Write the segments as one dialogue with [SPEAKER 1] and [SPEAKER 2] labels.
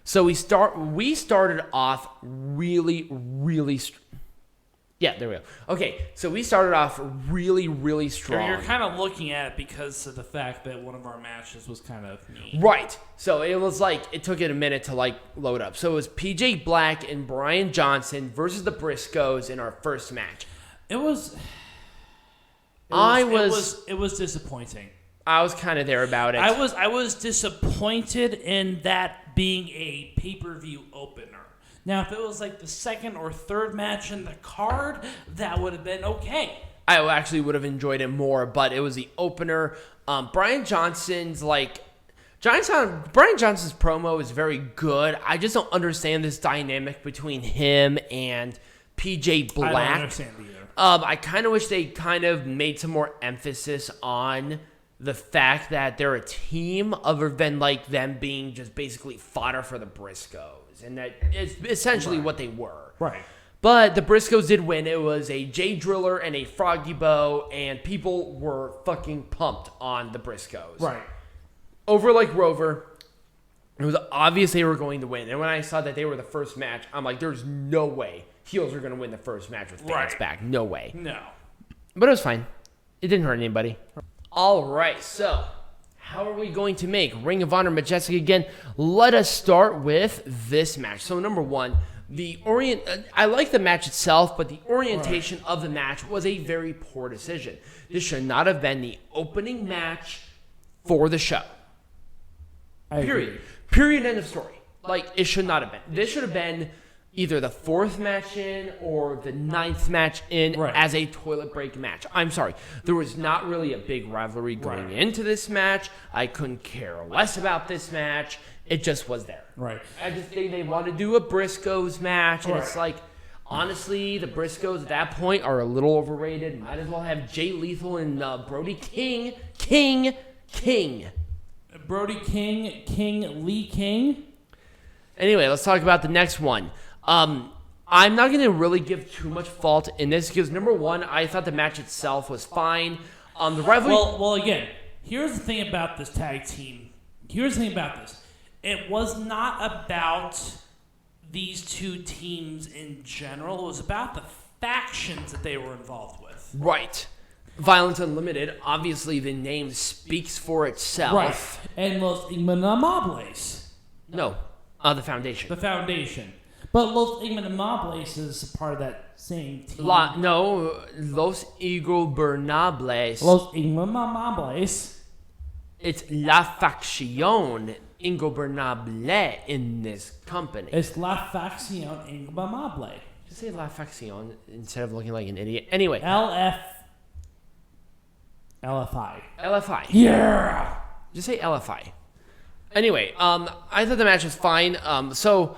[SPEAKER 1] So we started off really. Yeah, there we go. Okay, so we started off really strong.
[SPEAKER 2] You're kind of looking at it because of the fact that one of our matches was kind of mean.
[SPEAKER 1] Right. So it was like, it took it a minute to like load up. So it was PJ Black and Brian Johnson versus the Briscoes in our first match.
[SPEAKER 2] It was disappointing.
[SPEAKER 1] I was kind of there about it.
[SPEAKER 2] I was disappointed in that being a pay-per-view opener. Now, if it was like the second or third match in the card, that would have been okay.
[SPEAKER 1] I actually would have enjoyed it more, but it was the opener. Brian Johnson's promo is very good. I just don't understand this dynamic between him and PJ Black.
[SPEAKER 2] I don't understand either.
[SPEAKER 1] I kind of wish they kind of made some more emphasis on the fact that they're a team other than like them being just basically fodder for the Briscoes. And that is essentially what they were.
[SPEAKER 2] Right.
[SPEAKER 1] But the Briscoes did win. It was a Jay Driller and a Froggy Bow, and people were fucking pumped on the Briscoes.
[SPEAKER 2] Right.
[SPEAKER 1] Over like Rover, it was obvious they were going to win. And when I saw that they were the first match, I'm like, there's no way heels are going to win the first match with fans back. No way.
[SPEAKER 2] No.
[SPEAKER 1] But it was fine. It didn't hurt anybody. All right, so how are we going to make Ring of Honor Majestic again? Let us start with this match. So number one, I like the match itself, but the orientation of the match was a very poor decision. This should not have been the opening match for the show. Period. End of story. Like, it should not have been. This should have been either the fourth match in or the ninth match in as a toilet break match. I'm sorry. There was not really a big rivalry going into this match. I couldn't care less about this match. It just was there.
[SPEAKER 2] Right.
[SPEAKER 1] I just think they want to do a Briscoes match, and it's like, honestly, the Briscoes at that point are a little overrated. Might as well have Jay Lethal and Brody King.
[SPEAKER 2] Brody King, Lee King.
[SPEAKER 1] Anyway, let's talk about the next one. I'm not going to really give too much fault in this because, number one, I thought the match itself was fine. The rivalry...
[SPEAKER 2] Well, again, here's the thing about this tag team. Here's the thing about this. It was not about these two teams in general. It was about the factions that they were involved with.
[SPEAKER 1] Right. Violence Unlimited. Obviously, the name speaks for itself.
[SPEAKER 2] Right. And Los Inmamables.
[SPEAKER 1] No. The Foundation.
[SPEAKER 2] The Foundation. But Los Inmamables is part of that same team.
[SPEAKER 1] Los Ingobernables.
[SPEAKER 2] Los Inmamables.
[SPEAKER 1] It's La Facción Ingobernable in this company.
[SPEAKER 2] It's La Facción Ingobernable.
[SPEAKER 1] Just say La Facción instead of looking like an idiot. Anyway.
[SPEAKER 2] LFI.
[SPEAKER 1] Yeah! Just say LFI. Anyway, I thought the match was fine. So,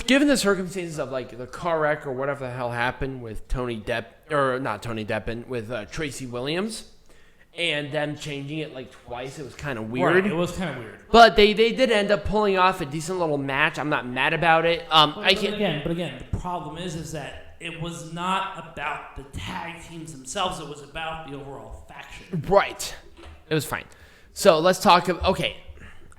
[SPEAKER 1] given the circumstances of like the car wreck or whatever the hell happened with with Tracy Williams, and them changing it like twice, it was kind of weird.
[SPEAKER 2] Right, it was kind of weird.
[SPEAKER 1] But they did end up pulling off a decent little match. I'm not mad about it.
[SPEAKER 2] But again, the problem is that it was not about the tag teams themselves. It was about the overall faction.
[SPEAKER 1] Right. It was fine. So let's talk. Okay,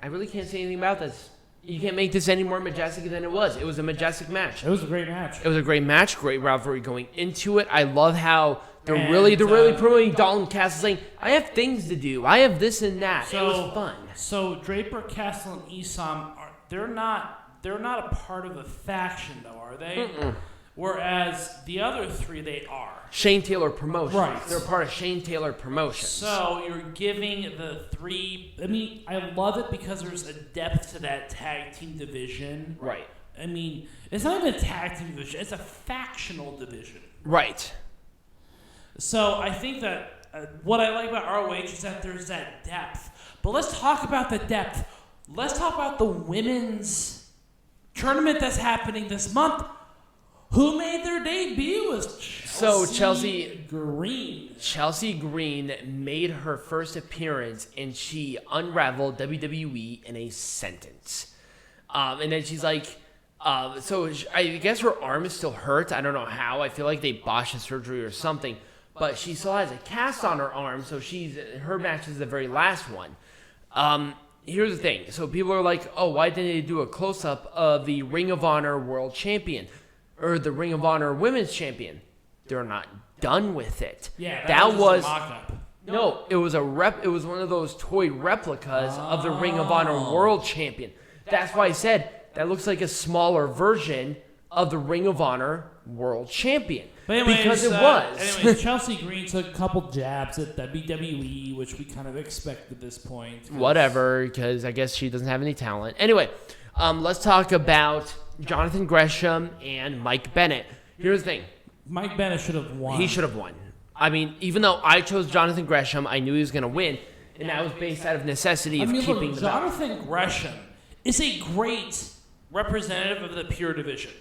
[SPEAKER 1] I really can't say anything about this. You can't make this any more majestic than it was. It was a majestic match.
[SPEAKER 2] It was a great match.
[SPEAKER 1] It was a great match. Great rivalry going into it. I love how they're really promoting Dalton Castle, saying, "I have things to do. I have this and that." It was fun.
[SPEAKER 2] So Draper, Castle, and Isom they're not a part of a faction though, are they? Mm-mm. Whereas the other three, they are.
[SPEAKER 1] Shane Taylor Promotions.
[SPEAKER 2] Right.
[SPEAKER 1] They're part of Shane Taylor Promotions.
[SPEAKER 2] So you're giving the three... I mean, I love it because there's a depth to that tag team division.
[SPEAKER 1] Right.
[SPEAKER 2] I mean, it's not even a tag team division. It's a factional division.
[SPEAKER 1] Right.
[SPEAKER 2] So I think that what I like about ROH is that there's that depth. But let's talk about the depth. Let's talk about the women's tournament that's happening this month. Who made their debut was Chelsea Green.
[SPEAKER 1] Chelsea Green made her first appearance, and she unraveled WWE in a sentence. And then she's like, I guess her arm is still hurt. I don't know how. I feel like they botched the surgery or something. But she still has a cast on her arm, so her match is the very last one. here's the thing. So people are like, oh, why didn't they do a close-up of the Ring of Honor World Champion or the Ring of Honor Women's Champion? They're not done with it.
[SPEAKER 2] Yeah,
[SPEAKER 1] that was
[SPEAKER 2] a mock-up.
[SPEAKER 1] No, it was It was one of those toy replicas of the Ring of Honor World Champion. That's why I said that looks like a smaller version of the Ring of Honor World Champion.
[SPEAKER 2] But anyways,
[SPEAKER 1] because it was.
[SPEAKER 2] Anyways, Chelsea Green took a couple jabs at WWE, which we kind of expect at this point.
[SPEAKER 1] Whatever, because I guess she doesn't have any talent. Anyway, let's talk about Jonathan Gresham and Mike Bennett. Here's the thing.
[SPEAKER 2] Mike Bennett should have won.
[SPEAKER 1] He should have won. I mean, even though I chose Jonathan Gresham, I knew he was going to win, and that was based out of necessity of keeping the belt.
[SPEAKER 2] Jonathan Gresham is a great representative of the pure division.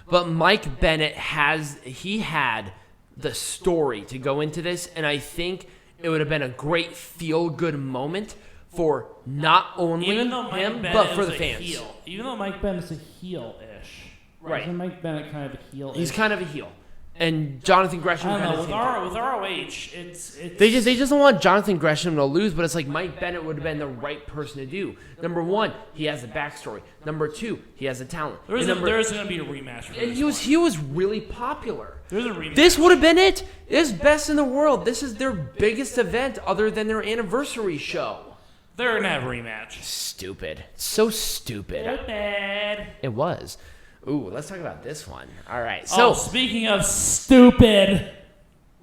[SPEAKER 1] But Mike Bennett had the story to go into this, and I think it would have been a great feel-good moment for not only him, but for the fans.
[SPEAKER 2] Even though Mike Bennett's a heel-ish.
[SPEAKER 1] Right.
[SPEAKER 2] Isn't Mike Bennett kind of a heel-ish?
[SPEAKER 1] He's kind of a heel. And Jonathan Gresham.
[SPEAKER 2] I don't know. With ROH, it's
[SPEAKER 1] they just don't want Jonathan Gresham to lose, but it's like Mike Bennett would have been the right person to do. Number one, he has a backstory. Number two, he has a talent.
[SPEAKER 2] There's going to be a rematch.
[SPEAKER 1] And he was really popular.
[SPEAKER 2] There's a rematch.
[SPEAKER 1] This would have been it. This is best in the world. This is their biggest event other than their anniversary show.
[SPEAKER 2] They're going to have a rematch.
[SPEAKER 1] Stupid. So stupid.
[SPEAKER 2] Stupid.
[SPEAKER 1] It was. Ooh, let's talk about this one. All right. So,
[SPEAKER 2] speaking of stupid,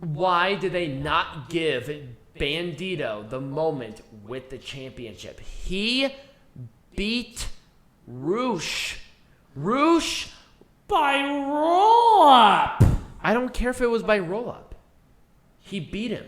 [SPEAKER 1] why did they not give Bandido the moment with the championship? He beat Roosh
[SPEAKER 2] by roll-up.
[SPEAKER 1] I don't care if it was by roll-up. He beat him.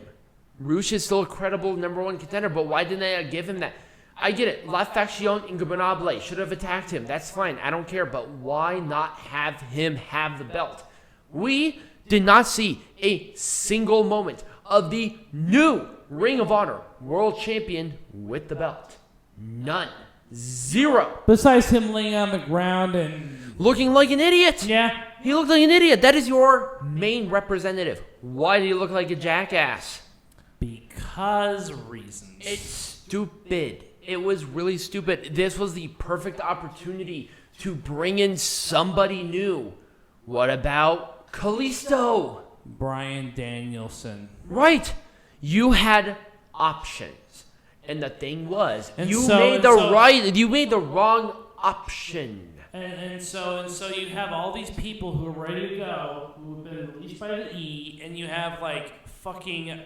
[SPEAKER 1] Roosh is still a credible number one contender, but why didn't they give him that? I get it. La Faction Ingobernable should have attacked him. That's fine. I don't care. But why not have him have the belt? We did not see a single moment of the new Ring of Honor World Champion with the belt. None. Zero.
[SPEAKER 2] Besides him laying on the ground and
[SPEAKER 1] looking like an idiot.
[SPEAKER 2] Yeah.
[SPEAKER 1] He looked like an idiot. That is your main representative. Why do you look like a jackass?
[SPEAKER 2] Because reasons.
[SPEAKER 1] It's stupid. It was really stupid. This was the perfect opportunity to bring in somebody new. What about Kalisto?
[SPEAKER 2] Bryan Danielson.
[SPEAKER 1] Right. You had options. And the thing was, you made the wrong option.
[SPEAKER 2] And so you have all these people who are ready to go, who have been released by the E, and you have like fucking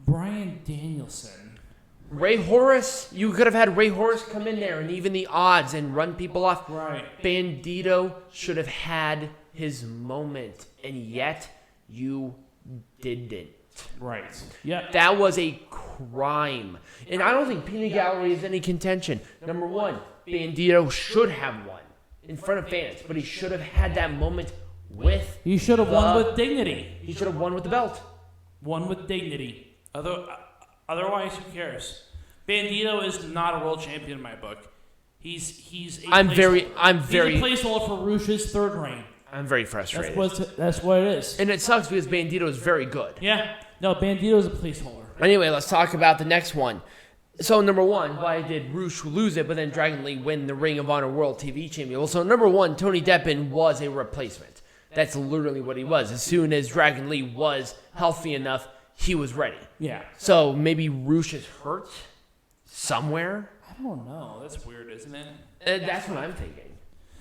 [SPEAKER 2] Bryan Danielson.
[SPEAKER 1] Ray Horus, you could have had Ray Horus come in there and even the odds and run people off.
[SPEAKER 2] Right.
[SPEAKER 1] Bandido should have had his moment, and yet you didn't.
[SPEAKER 2] Right. Yeah.
[SPEAKER 1] That was a crime. And I don't think Peanut Gallery is any contention. Number one, Bandido should have won in front of fans, but he should have had that moment with
[SPEAKER 2] He should have won with dignity.
[SPEAKER 1] He should have won with the belt.
[SPEAKER 2] Won with dignity. Otherwise, who cares? Bandido is not a world champion in my book. He's a placeholder for Roosh's third reign.
[SPEAKER 1] I'm very frustrated.
[SPEAKER 2] That's what it is.
[SPEAKER 1] And it sucks because Bandido is very good.
[SPEAKER 2] Yeah. No, Bandido is a placeholder.
[SPEAKER 1] Anyway, let's talk about the next one. So, number one, why did Roosh lose it, but then Dragon Lee win the Ring of Honor World TV Champion? Well, so number one, Tony Deppen was a replacement. That's literally what he was. As soon as Dragon Lee was healthy enough, he was ready.
[SPEAKER 2] Yeah.
[SPEAKER 1] So maybe Roosh is hurt somewhere?
[SPEAKER 2] I don't know. That's weird, isn't it?
[SPEAKER 1] That's what I'm thinking.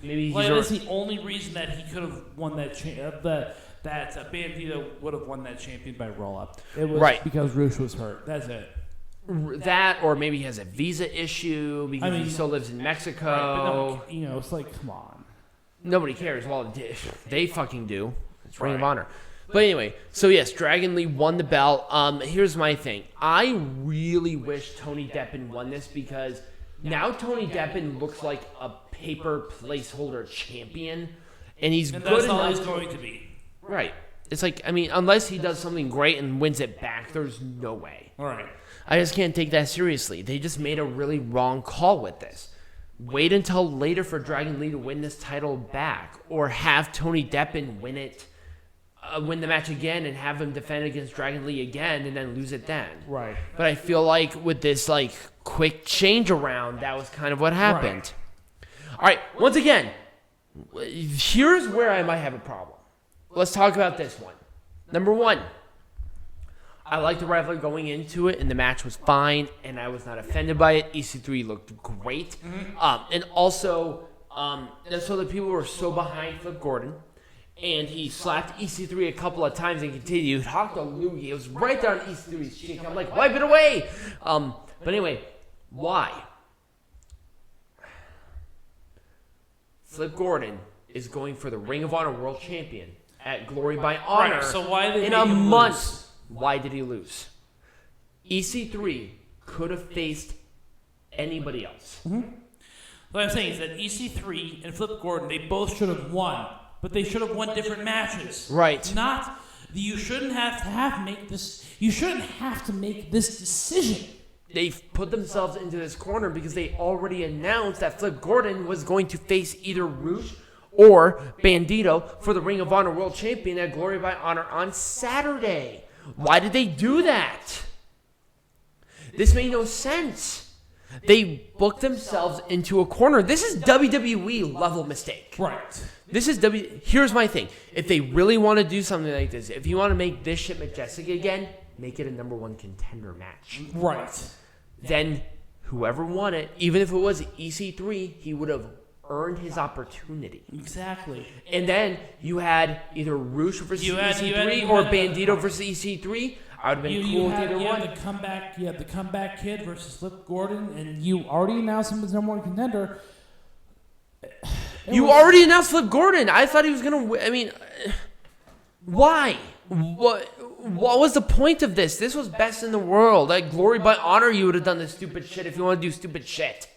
[SPEAKER 1] Maybe
[SPEAKER 2] that's the only reason that he could have won that that Bandido would have won that champion by roll-up. It was because Roosh was hurt. That's it.
[SPEAKER 1] That, or maybe he has a visa issue because he still lives in Mexico.
[SPEAKER 2] Right, but it's like, come on.
[SPEAKER 1] Nobody cares. Well, they fucking do. It's Ring of Honor. But anyway, so yes, Dragon Lee won the belt. Here's my thing. I really wish Tony Deppen won this because now Tony Deppen looks like a paper placeholder champion, and he's good enough.
[SPEAKER 2] That's all he's going to be.
[SPEAKER 1] Right. It's like, I mean, unless he does something great and wins it back, there's no way.
[SPEAKER 2] All right.
[SPEAKER 1] I just can't take that seriously. They just made a really wrong call with this. Wait until later for Dragon Lee to win this title back, or have Tony Deppen win it win the match again and have him defend against Dragon Lee again and then lose it then.
[SPEAKER 2] Right.
[SPEAKER 1] But I feel like with this like quick change around, that was kind of what happened. All right, once again, here's where I might have a problem. Let's talk about this one. Number one, I like the rivalry going into it, and the match was fine, and I was not offended by it. EC3 looked great. And also, so the people were so behind Flip Gordon, and he slapped EC3 a couple of times and continued. Hocked a loogie. It was right there on EC3's cheek. I'm like, wipe it away. But anyway, why? Flip Gordon is going for the Ring of Honor World Champion at Glory by Honor
[SPEAKER 2] so why did
[SPEAKER 1] in a month. Why did he lose? EC3 could have faced anybody else.
[SPEAKER 2] What I'm saying is that EC3 and Flip Gordon, they both should have won, but they should have won different matches.
[SPEAKER 1] Right.
[SPEAKER 2] Not you shouldn't have make this. You shouldn't have to make this decision.
[SPEAKER 1] They've put themselves into this corner because they already announced that Flip Gordon was going to face either Rouge or Bandido for the Ring of Honor World Champion at Glory by Honor on Saturday. Why did they do that? This made no sense. They booked themselves into a corner. This is WWE level mistake.
[SPEAKER 2] Right.
[SPEAKER 1] Here's my thing. If they really want to do something like this, if you want to make this shit Majestic again, make it a number one contender match.
[SPEAKER 2] Right.
[SPEAKER 1] Then whoever won it, even if it was EC3, he would have earned his opportunity.
[SPEAKER 2] Exactly.
[SPEAKER 1] And then you had either Rouge versus EC3 or Bandido versus EC3. I would have been cool with either one.
[SPEAKER 2] You had the comeback kid versus Flip Gordon, and you already announced him as number one contender.
[SPEAKER 1] You already announced Flip Gordon. I thought he was going to win. I mean, why? What was the point of this? This was best in the world. Like, Glory by Honor, you would have done this stupid shit if you want to do stupid shit.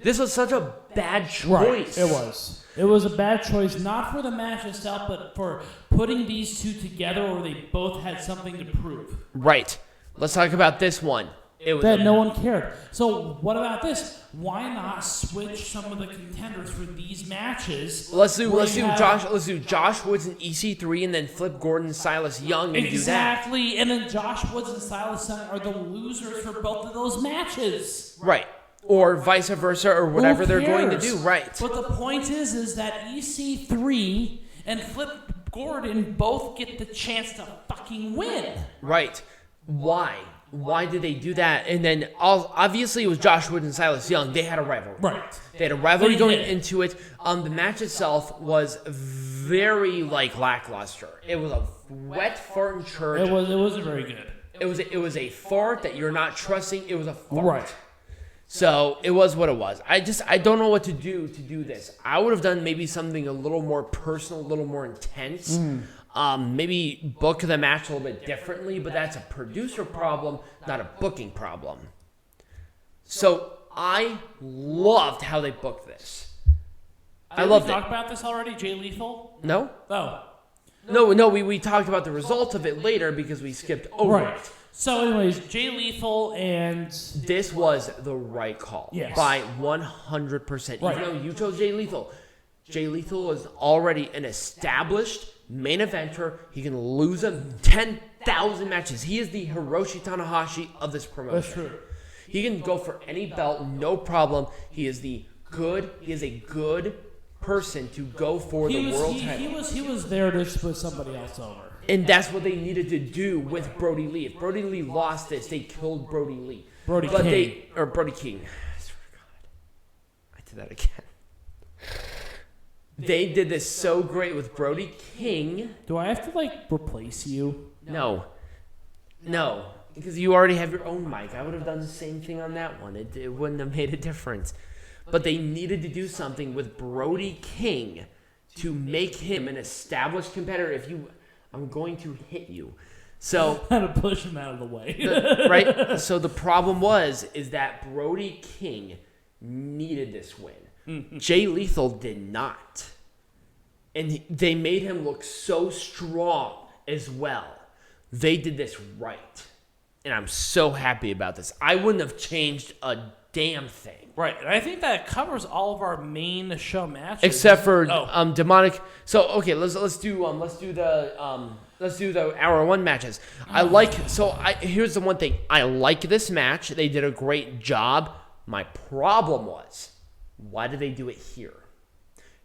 [SPEAKER 1] This was such a bad choice.
[SPEAKER 2] Right, it was. It was a bad choice, not for the match itself, but for putting these two together where they both had something to prove.
[SPEAKER 1] Right. Let's talk about this one.
[SPEAKER 2] That no one cared. So what about this? Why not switch some of the contenders for these matches?
[SPEAKER 1] Let's do Josh Woods and EC3 and then Flip Gordon and Silas Young and do that.
[SPEAKER 2] Exactly. And then Josh Woods and Silas Young are the losers for both of those matches.
[SPEAKER 1] Right. Or vice versa, or whatever they're going to do. Right.
[SPEAKER 2] But the point is that EC3 and Flip Gordon both get the chance to fucking win.
[SPEAKER 1] Right. Why? Why did they do that? And then, obviously, it was Josh Wood and Silas Young. They had a rivalry.
[SPEAKER 2] Right.
[SPEAKER 1] They had a rivalry going into it. The match itself was very, lackluster. It was a wet fart in church.
[SPEAKER 2] It wasn't very good.
[SPEAKER 1] It was a fart that you're not trusting. It was a fart.
[SPEAKER 2] Right.
[SPEAKER 1] So, it was what it was. I don't know what to do this. I would have done maybe something a little more personal, a little more intense. Maybe book the match a little bit differently, but that's a producer problem, not a booking problem. So, I loved how they booked this. I loved it.
[SPEAKER 2] Did we talk about this already, Jay Lethal?
[SPEAKER 1] No?
[SPEAKER 2] Oh.
[SPEAKER 1] No, we talked about the result of it later because we skipped over it.
[SPEAKER 2] So, anyways, Jay Lethal and...
[SPEAKER 1] This was the right call.
[SPEAKER 2] Yes.
[SPEAKER 1] By 100%.
[SPEAKER 2] Right.
[SPEAKER 1] Even though you chose Jay Lethal. Jay Lethal was already an established main eventer. He can lose him 10,000 matches. He is the Hiroshi Tanahashi of this promotion.
[SPEAKER 2] That's true.
[SPEAKER 1] He can go for any belt, no problem. He is a good person to go for the world title.
[SPEAKER 2] He was there to put somebody else over.
[SPEAKER 1] And that's what they needed to do with Brody Lee. If Brody Lee lost this, they killed Brody Lee.
[SPEAKER 2] Brody King.
[SPEAKER 1] Brody King. I swear to God. I did that again. They did this so great with Brody King.
[SPEAKER 2] Do I have to, replace you?
[SPEAKER 1] No. Because you already have your own mic. I would have done the same thing on that one. It wouldn't have made a difference. But they needed to do something with Brody King to make him an established competitor. I'm going to hit you. So
[SPEAKER 2] I had to push him out of the way.
[SPEAKER 1] Right? So the problem is that Brody King needed this win. Jay Lethal did not. And they made him look so strong as well. They did this right. And I'm so happy about this. I wouldn't have changed a damn thing.
[SPEAKER 2] Right, and I think that covers all of our main show matches,
[SPEAKER 1] Except for demonic. So okay, let's do the hour one matches. Here's the one thing. I like this match. They did a great job. My problem was, why did they do it here?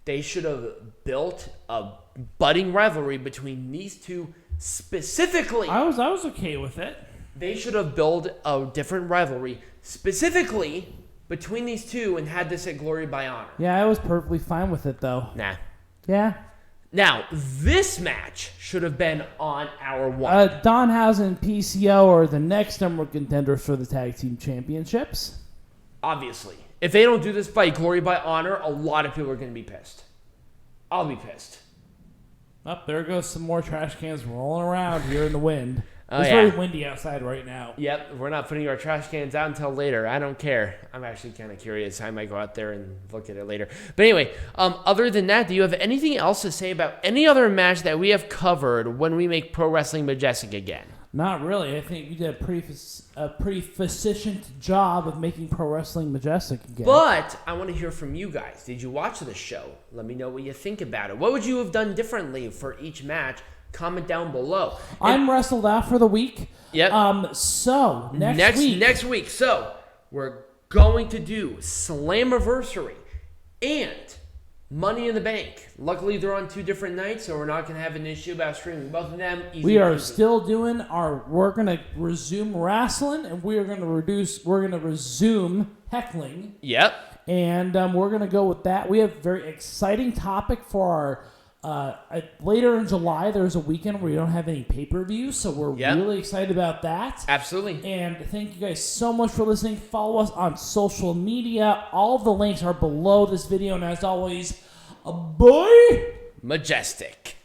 [SPEAKER 1] They should have built a budding rivalry between these two specifically.
[SPEAKER 2] I was okay with it.
[SPEAKER 1] They should have built a different rivalry specifically between these two and had this at Glory by Honor.
[SPEAKER 3] Yeah, I was perfectly fine with it, though.
[SPEAKER 1] Nah.
[SPEAKER 3] Yeah.
[SPEAKER 1] Now, this match should have been on hour one.
[SPEAKER 3] Danhausen and PCO are the next number one contenders for the Tag Team Championships.
[SPEAKER 1] Obviously. If they don't do this by Glory by Honor, a lot of people are going to be pissed. I'll be pissed.
[SPEAKER 2] Up there goes some more trash cans rolling around here in the wind.
[SPEAKER 3] It's very windy outside right now.
[SPEAKER 1] Yep, we're not putting our trash cans out until later. I don't care. I'm actually kind of curious. I might go out there and look at it later. But anyway, other than that, do you have anything else to say about any other match that we have covered when we make Pro Wrestling Majestic again?
[SPEAKER 3] Not really. I think you did a pretty efficient job of making Pro Wrestling Majestic again.
[SPEAKER 1] But I want to hear from you guys. Did you watch the show? Let me know what you think about it. What would you have done for each match? Comment down below.
[SPEAKER 3] I'm wrestled out for the week.
[SPEAKER 1] Yep.
[SPEAKER 3] So next week.
[SPEAKER 1] So we're going to do Slammiversary and Money in the Bank. Luckily, they're on 2 different nights, so we're not going to have an issue about streaming both of them.
[SPEAKER 3] We are still doing we're going to resume wrestling, and we're going to resume heckling.
[SPEAKER 1] Yep.
[SPEAKER 3] And we're going to go with that. We have a very exciting topic for our later in July. There's a weekend where we don't have any pay-per-views, so we're really excited about that.
[SPEAKER 1] Absolutely.
[SPEAKER 3] And thank you guys so much for listening. Follow us on social media. All of the links are below this video, and as always, boy,
[SPEAKER 1] Majestic.